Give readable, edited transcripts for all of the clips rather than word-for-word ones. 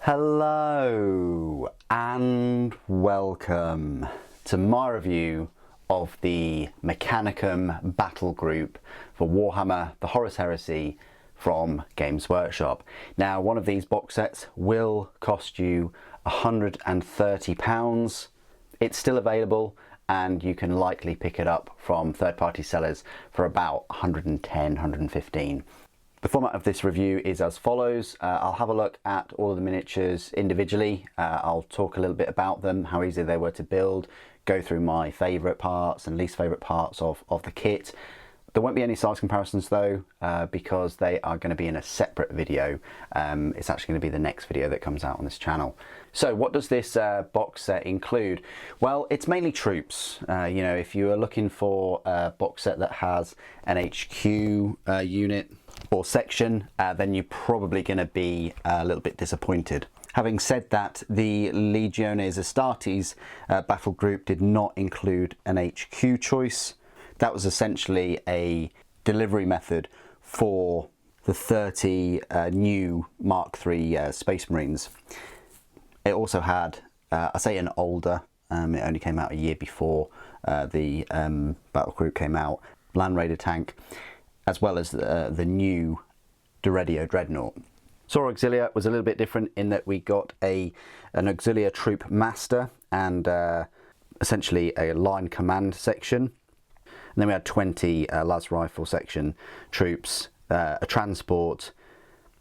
Hello and welcome to my review of the Mechanicum Battlegroup for Warhammer The Horus Heresy from Games Workshop. Now, one of these box sets will cost you £130. It's still available and you can likely pick it up from third-party sellers for about £110, £115. The format of this review is as follows. I'll have a look at all of the miniatures individually. I'll talk a little bit about them, how easy they were to build, go through my favourite parts and least favourite parts of the kit. There won't be any size comparisons though, because they are going to be in a separate video. It's actually going to be the next video that comes out on this channel. So what does this box set include? Well, it's mainly troops. You know, if you are looking for a box set that has an HQ unit or section, then you're probably going to be a little bit disappointed. Having said that, the Legiones Astartes battle group did not include an HQ choice. That was essentially a delivery method for the 30 new Mark III Space Marines. It also had, I say an older, it only came out a year before the battle group came out, Land Raider tank, as well as the new Deredio Dreadnought. Saur Auxilia was a little bit different in that we got an Auxilia Troop Master and essentially a line command section. And then we had 20 las rifle section troops, a transport,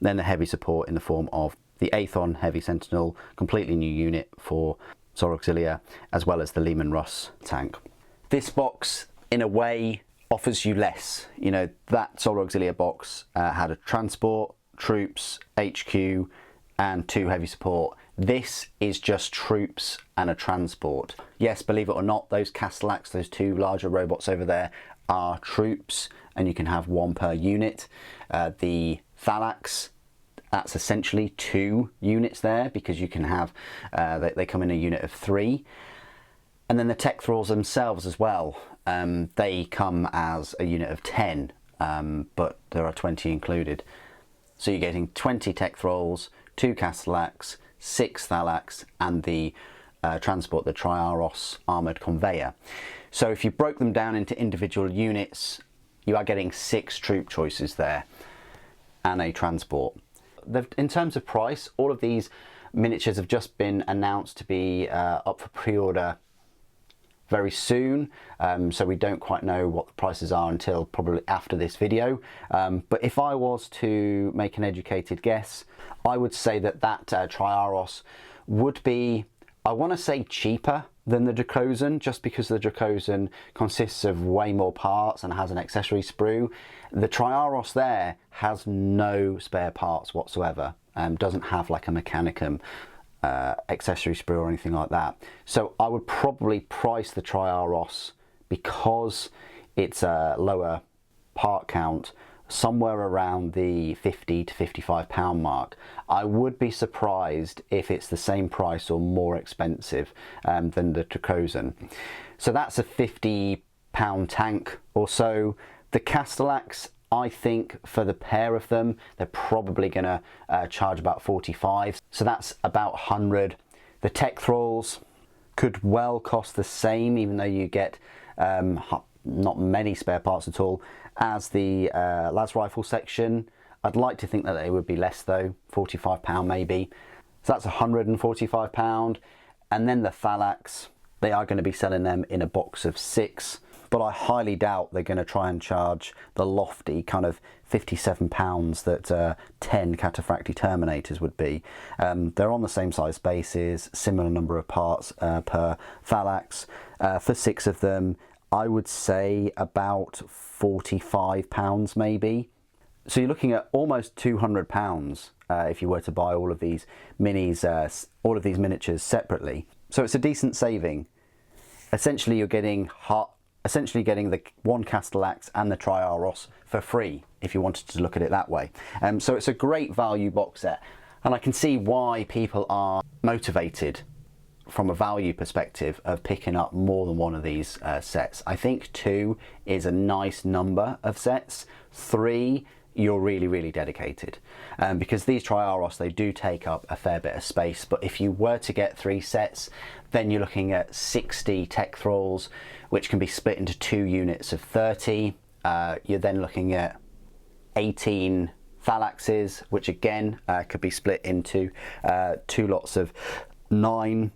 then the heavy support in the form of the Aethon Heavy Sentinel, completely new unit for Saur Auxilia, as well as the Leman Russ tank. This box, in a way, offers you less. You know, that Saur Auxilia box had a transport, troops, HQ, and 2 heavy support. This is just troops and a transport. Yes, believe it or not, those Castellax, those 2 larger robots over there, are troops, and you can have 1 per unit. The Thallax, that's essentially 2 units there, because you can have, they come in a unit of 3. And then the Tech-thralls themselves as well, they come as a unit of 10, but there are 20 included. So you're getting 20 Tech-thralls, 2 Castellax, 6 Thallax, and the transport, the Triaros armoured conveyor. So if you broke them down into individual units, you are getting 6 troop choices there and a transport. In terms of price, all of these miniatures have just been announced to be up for pre-order very soon, so we don't quite know what the prices are until probably after this video, but if I was to make an educated guess, I would say that Triaros would be, I want to say, cheaper than the Dracosan, just because the Dracosan consists of way more parts and has an accessory sprue. The Triaros there has no spare parts whatsoever, doesn't have like a Mechanicum accessory sprue or anything like that. So I would probably price the Triaros, because it's a lower part count, somewhere around the £50 to £55 mark. I would be surprised if it's the same price or more expensive than the Dracosan. So that's a £50 tank or so. The Castellax, I think for the pair of them, they're probably going to charge about 45, so that's about 100. The Tech-thralls could well cost the same, even though you get not many spare parts at all, as the las rifle section. I'd like to think that they would be less though, £45 maybe. So that's £145. And then the Thallax, they are going to be selling them in a box of 6. But I highly doubt they're going to try and charge the lofty kind of £57 that 10 Cataphractii Terminators would be. They're on the same size bases, similar number of parts per Thallax. For 6 of them, I would say about £45 maybe. So you're looking at almost £200 if you were to buy all of these minis, all of these miniatures separately. So it's a decent saving. Essentially, you're getting the 1 Castellax and the Triaros for free, if you wanted to look at it that way. So it's a great value box set, and I can see why people are motivated from a value perspective of picking up more than one of these sets. I think 2 is a nice number of sets. 3 you're really, really dedicated. Because these Triaros, they do take up a fair bit of space, but if you were to get 3 sets, then you're looking at 60 Tech-thralls, which can be split into 2 units of 30. You're then looking at 18 Thallaxes, which again could be split into 2 lots of 9.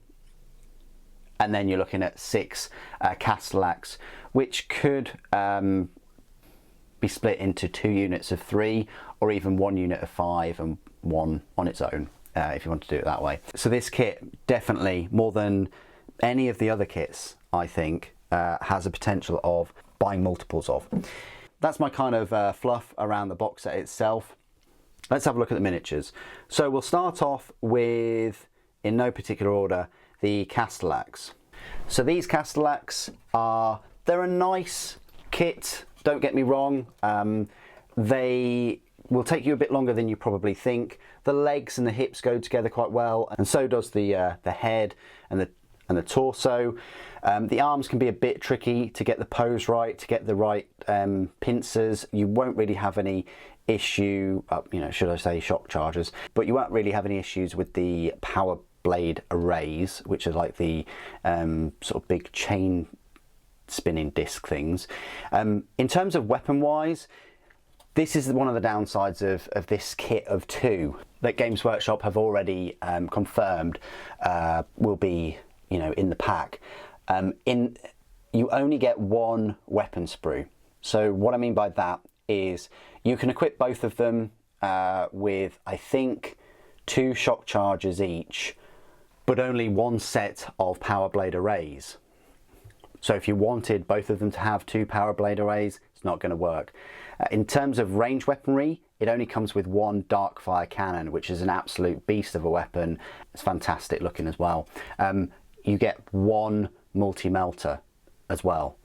And then you're looking at 6 Castellax, which could be split into 2 units of 3, or even 1 unit of 5 and 1 on its own, if you want to do it that way. So this kit definitely, more than any of the other kits, I think, has a potential of buying multiples of. That's my kind of fluff around the box set itself. Let's have a look at the miniatures. So we'll start off with, in no particular order, the Castellax. So these Castellax they're a nice kit, don't get me wrong. They will take you a bit longer than you probably think. The legs and the hips go together quite well, and so does the head and the torso. The arms can be a bit tricky to get the pose right, to get the right pincers. You won't really have any issue, should I say shock charges, but you won't really have any issues with the power blade arrays, which are like the sort of big chain spinning disc things. In terms of weapon wise, this is one of the downsides of this kit of 2 that Games Workshop have already confirmed will be in the pack. You only get 1 weapon sprue. So what I mean by that is you can equip both of them with, I think, 2 shock charges each, but only 1 set of power blade arrays. So if you wanted both of them to have 2 power blade arrays, it's not going to work. In terms of range weaponry, it only comes with 1 dark fire cannon, which is an absolute beast of a weapon. It's fantastic looking as well. You get 1 multi-melter as well.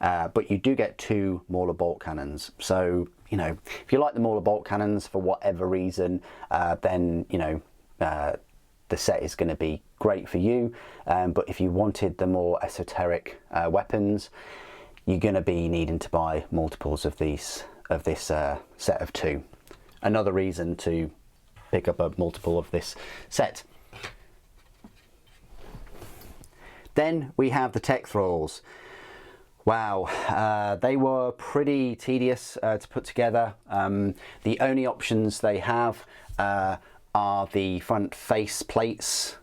But you do get 2 Mauler bolt cannons. So, if you like the Mauler bolt cannons for whatever reason, then, the set is going to be great for you. But if you wanted the more esoteric weapons, you're going to be needing to buy multiples of this set of 2. Another reason to pick up a multiple of this set. Then we have the Tech-thralls. Wow, they were pretty tedious to put together. The only options they have are the front face plates,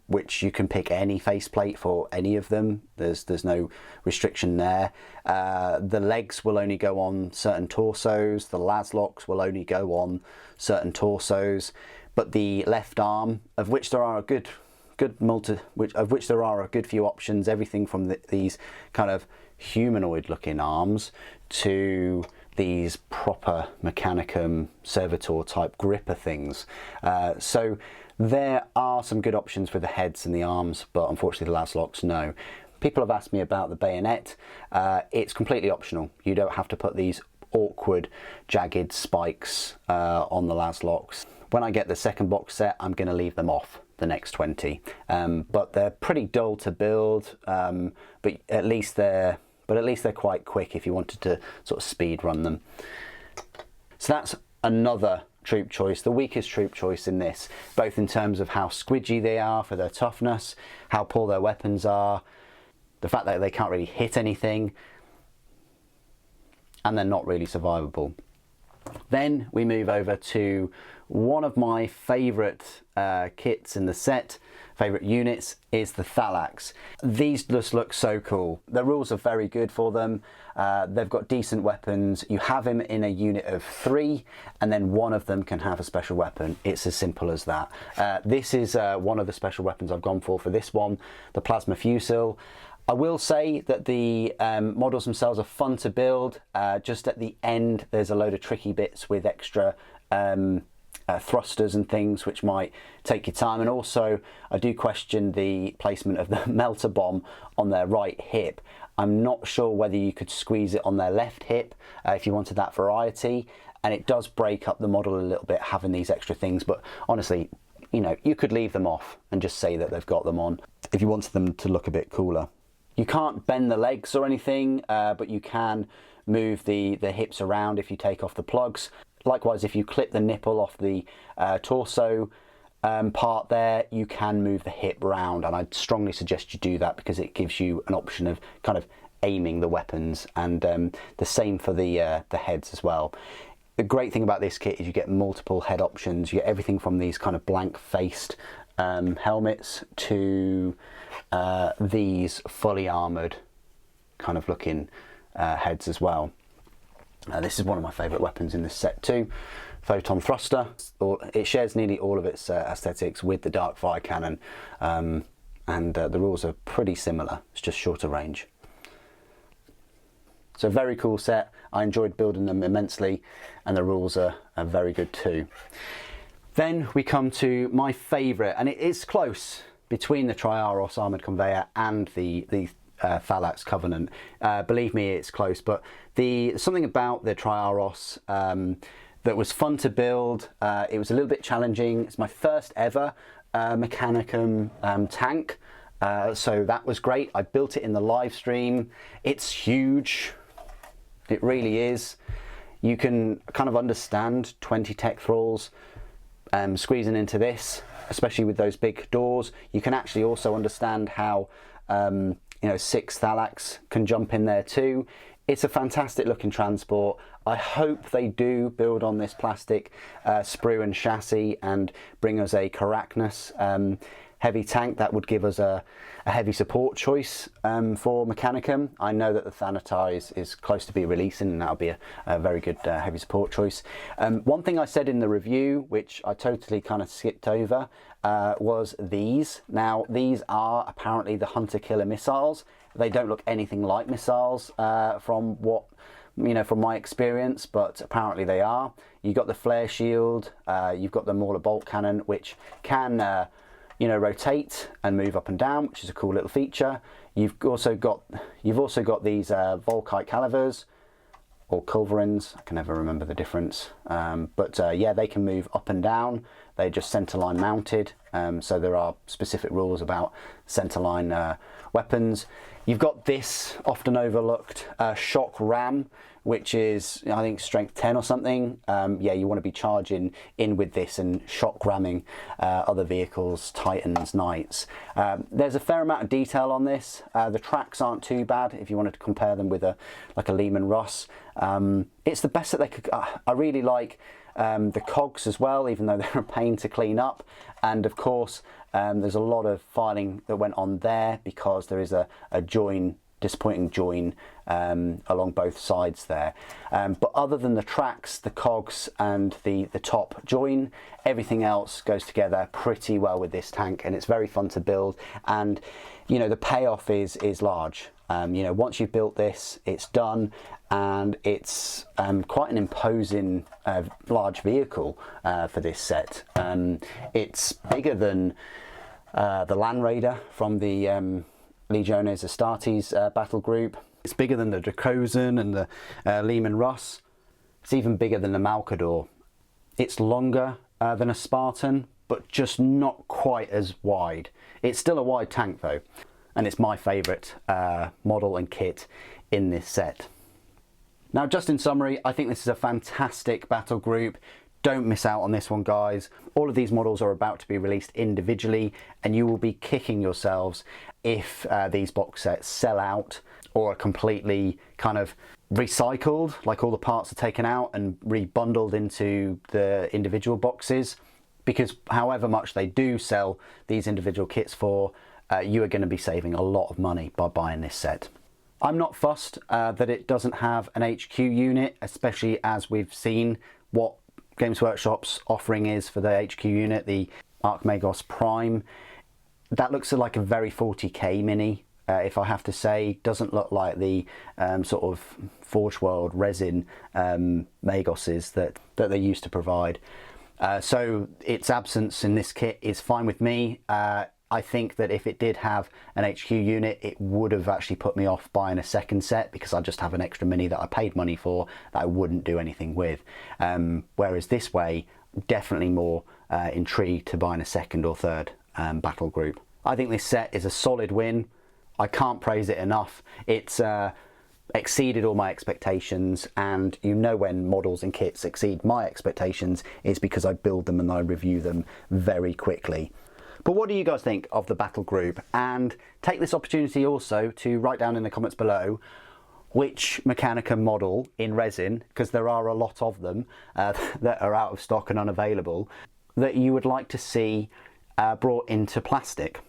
which you can pick any faceplate for any of them. There's no restriction there. The legs will only go on certain torsos. The laslocks will only go on certain torsos. But the left arm, of which there are a good few options, everything from these kind of humanoid looking arms to these proper Mechanicum servitor type gripper things. So there are some good options for the heads and the arms, but unfortunately the laslocks, no. People have asked me about the bayonet. It's completely optional. You don't have to put these awkward jagged spikes on the laslocks. When I get the second box set, I'm going to leave them off the next 20, but they're pretty dull to build, but at least they're quite quick if you wanted to sort of speed run them. So that's another troop choice, the weakest troop choice in this, both in terms of how squidgy they are for their toughness, how poor their weapons are, the fact that they can't really hit anything, and they're not really survivable. Then we move over to one of my favourite kits in the set, favourite units, is the Thallax. These just look so cool. The rules are very good for them. They've got decent weapons. You have him in a unit of 3, and then one of them can have a special weapon. It's as simple as that. This is one of the special weapons I've gone for this one, the plasma fusil. I will say that the models themselves are fun to build. Just at the end there's a load of tricky bits with extra thrusters and things which might take your time, and also I do question the placement of the melter bomb on their right hip. I'm not sure whether you could squeeze it on their left hip if you wanted that variety, and it does break up the model a little bit having these extra things, but honestly, you could leave them off and just say that they've got them on if you wanted them to look a bit cooler. You can't bend the legs or anything, but you can move the hips around if you take off the plugs. Likewise, if you clip the nipple off the torso part there, you can move the hip round, and I'd strongly suggest you do that because it gives you an option of kind of aiming the weapons, and the same for the heads as well. The great thing about this kit is you get multiple head options. You get everything from these kind of blank faced helmets to these fully armoured kind of looking heads as well. This is one of my favourite weapons in this set too. Photon thruster. It shares nearly all of its aesthetics with the dark fire cannon, and the rules are pretty similar. It's just shorter range. So very cool set. I enjoyed building them immensely, and the rules are very good too. Then we come to my favourite, and it is close between the Triaros armoured conveyor and the Thallax Covenant. Believe me, it's close, but something about the Triaros that was fun to build. It was a little bit challenging. It's my first ever Mechanicum tank, so that was great. I built it in the live stream. It's huge. It really is. You can kind of understand 20 Tech-thralls squeezing into this, especially with those big doors. You can actually also understand how 6 Thallax can jump in there too. It's a fantastic looking transport. I hope they do build on this plastic sprue and chassis and bring us a Castellax heavy tank. That would give us a heavy support choice for Mechanicum. I know that the Thallax is close to be releasing, and that'll be a very good heavy support choice. One thing I said in the review, which I totally kind of skipped over, was these. Now, these are apparently the hunter-killer missiles. They don't look anything like missiles from what, from my experience, but apparently they are. You've got the flare shield, you've got the Mauler bolt cannon, which can rotate and move up and down, which is a cool little feature. You've also got these Volkite calivers, or culverins. I can never remember the difference, but yeah, they can move up and down. They're just centerline mounted, so there are specific rules about centerline weapons. You've got this often overlooked shock ram, which is, I think, strength 10 or something. Yeah, you want to be charging in with this and shock ramming other vehicles, Titans, Knights. There's a fair amount of detail on this. The tracks aren't too bad if you wanted to compare them with like a Lehman Russ. It's the best that they could. I really like the cogs as well, even though they're a pain to clean up. And of course, there's a lot of filing that went on there because there is a disappointing join along both sides there. But other than the tracks, the cogs and the top join, everything else goes together pretty well with this tank, and it's very fun to build. And the payoff is large. Once you've built this, it's done, and it's quite an imposing large vehicle for this set. It's bigger than the Land Raider from the Legiones Astartes Battlegroup. It's bigger than the Dracosan and the Lehman Russ. It's even bigger than the Malcador. It's longer than a Spartan, but just not quite as wide. It's still a wide tank though, and it's my favourite model and kit in this set. Now, just in summary, I think this is a fantastic battle group. Don't miss out on this one, guys. All of these models are about to be released individually, and you will be kicking yourselves if these box sets sell out or are completely kind of recycled, like all the parts are taken out and rebundled into the individual boxes. Because however much they do sell these individual kits for, you are going to be saving a lot of money by buying this set. I'm not fussed that it doesn't have an HQ unit, especially as we've seen what Games Workshop's offering is for the HQ unit, the Archmagos Prime. That looks like a very 40k mini, if I have to say. Doesn't look like the sort of Forge World resin Magoses that they used to provide. So its absence in this kit is fine with me. I think that if it did have an HQ unit, it would have actually put me off buying a second set, because I just have an extra mini that I paid money for that I wouldn't do anything with. Whereas this way, definitely more intrigued to buying a second or third battle group. I think this set is a solid win. I can't praise it enough. It's exceeded all my expectations, and you know when models and kits exceed my expectations is because I build them and I review them very quickly. But what do you guys think of the Battlegroup? And take this opportunity also to write down in the comments below which Mechanicum model in resin, because there are a lot of them that are out of stock and unavailable, that you would like to see brought into plastic.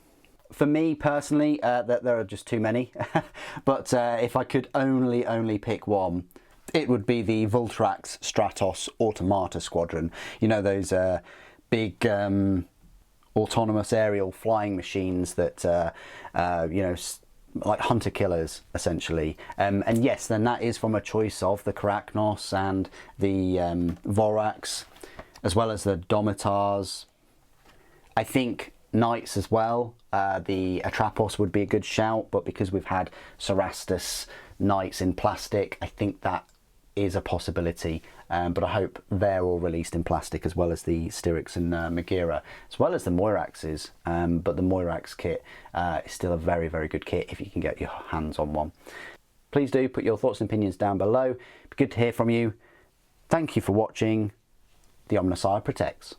For me personally, there are just too many, but if I could only pick one, it would be the Thallax Stratos Automata Squadron. You know, those big autonomous aerial flying machines that, you know, like hunter killers essentially. And yes, then that is from a choice of the Carachnos and the Vorax, as well as the Domitars. I think Knights as well. The Atrapos would be a good shout, but because we've had Cerastus Knights in plastic, I think that is a possibility. But I hope they're all released in plastic, as well as the Styrics and Megaera, as well as the Moiraxes. But the Moirax kit is still a very, very good kit if you can get your hands on one. Please do put your thoughts and opinions down below. It'd be good to hear from you. Thank you for watching. The Omnissiah protects.